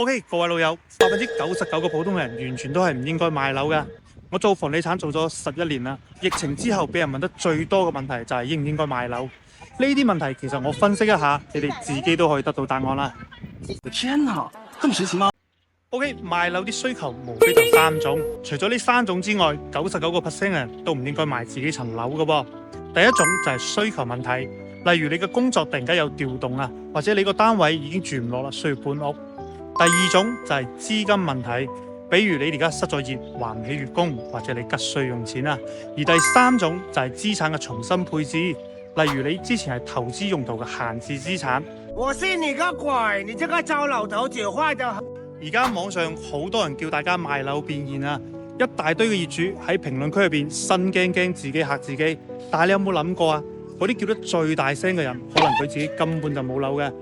OK， 各位老友，99%嘅普通人完全都係唔應該買樓㗎。我做房地產做咗11年啦，疫情之後俾人問得最多嘅問題就係應唔應該買樓。呢啲問題其實我分析一下，你哋自己都可以得到答案啦。天哪，咁神奇嗎？OK， 賣樓啲需求無非就3種，除咗呢3種之外，99%嘅人都唔應該賣自己層樓㗎噃。第一種就係需求問題，例如你嘅工作突然間有調動啊，或者你個單位已經住唔落啦，需要搬屋。第二種就係資金問題，比如你而家失咗業，還唔起月供，或者你急需用錢啊。而第三種就係資產嘅重新配置，例如你之前係投資用途嘅閒置資產。我信你個鬼！你這個糟老頭子壞得很。而家網上好多人叫大家賣樓變現啊，一大堆嘅業主喺評論區入邊新驚驚自己嚇自己。但係你有冇諗過啊？嗰啲叫得最大聲嘅人，可能佢自己根本就冇樓嘅。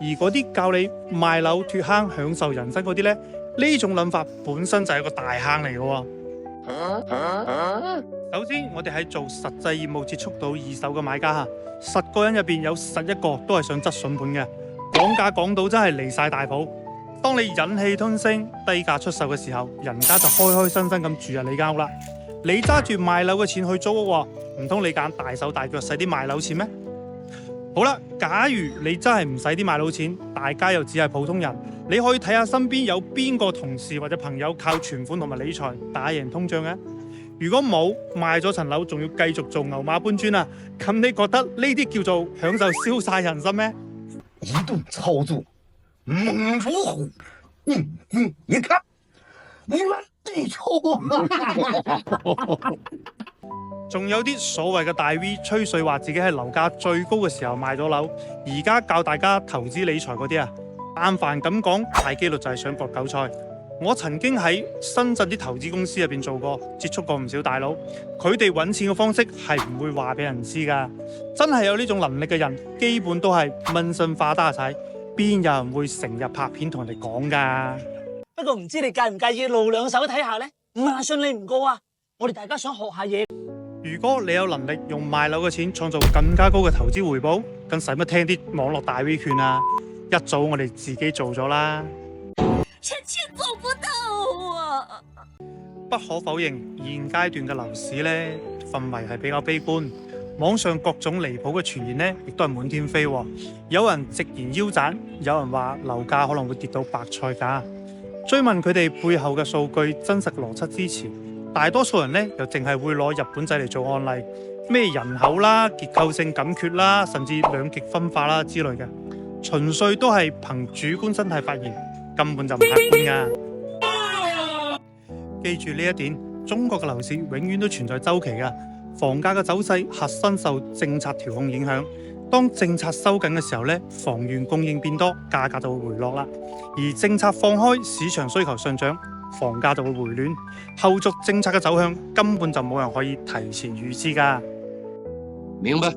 而嗰啲教你賣樓脫坑享受人生嗰啲呢，呢種諗法本身就係一個大坑嚟嘅喎。首先，我哋喺做實際業務接觸到二手嘅買家嚇，10個人入邊有11個都係想執筍盤嘅，講價講到真係離晒大譜。當你忍氣吞聲低價出售嘅時候，人家就開開心心咁住入你間屋啦。你揸住賣樓嘅錢去租屋喎，唔通你揀大手大腳使啲賣樓錢咩？好啦，假如你真係唔使啲賣樓錢，大家又只係普通人，你可以睇下身邊有邊個同事或者朋友靠存款同埋理財打贏通脹嘅。如果冇，賣咗層樓仲要繼續做牛馬搬磚啊，咁你覺得呢啲叫做享受消曬人心咩？一頓操作，猛如虎，一看，原地抽。仲有啲所謂嘅大 V 吹水，話自己喺樓價最高嘅時候賣咗樓，而家教大家投資理財嗰啲啊，但凡咁講，大機率就係想割韭菜。我曾經喺深圳啲投資公司入邊做過，接觸過唔少大佬，佢哋揾錢嘅方式係唔會話俾人知㗎。真係有呢種能力嘅人，基本都係悶聲發大財，邊有人會成日拍片同人哋講㗎？不過唔知你介唔介意露兩手睇下呢？唔係信你唔過啊！我哋大家想學下嘢。如果你有能力用賣樓嘅錢創造更加高嘅投資回報，咁使乜聽啲網絡大 V 勸啊？一早我哋自己做咗啦。臣妾做不到啊！不可否認，現階段嘅樓市呢，氛圍係比較悲觀。網上各種離譜嘅傳言呢，亦都係滿天飛。有人直言腰斬，有人話樓價可能會跌到白菜價。追問佢哋背後嘅數據真實邏輯支持，大多數人呢又淨係會攞日本仔嚟做案例，咩人口啦、結構性緊缺啦，甚至兩極分化啦之類嘅，純粹都係憑主觀身體發言，根本就唔客觀噶。記住呢一點，中國嘅樓市永遠都存在周期噶，房價嘅走勢核心受政策調控影響。當政策收緊嘅時候呢，房源供應變多，價格就會回落啦；而政策放開，市場需求上漲，房價就會回暖。後續政策嘅走向根本就冇人可以提前預知噶。明白。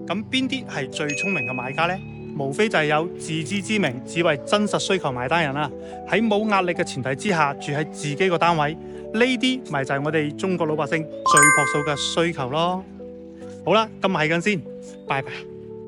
咁邊啲係最聰明嘅買家呢？無非就係有自知之明，只為真實需求埋單人啦。喺冇壓力嘅前提之下，住喺自己個單位，呢啲咪就係我哋中國老百姓最樸素嘅需求咯。好啦，今日係咁先，拜拜。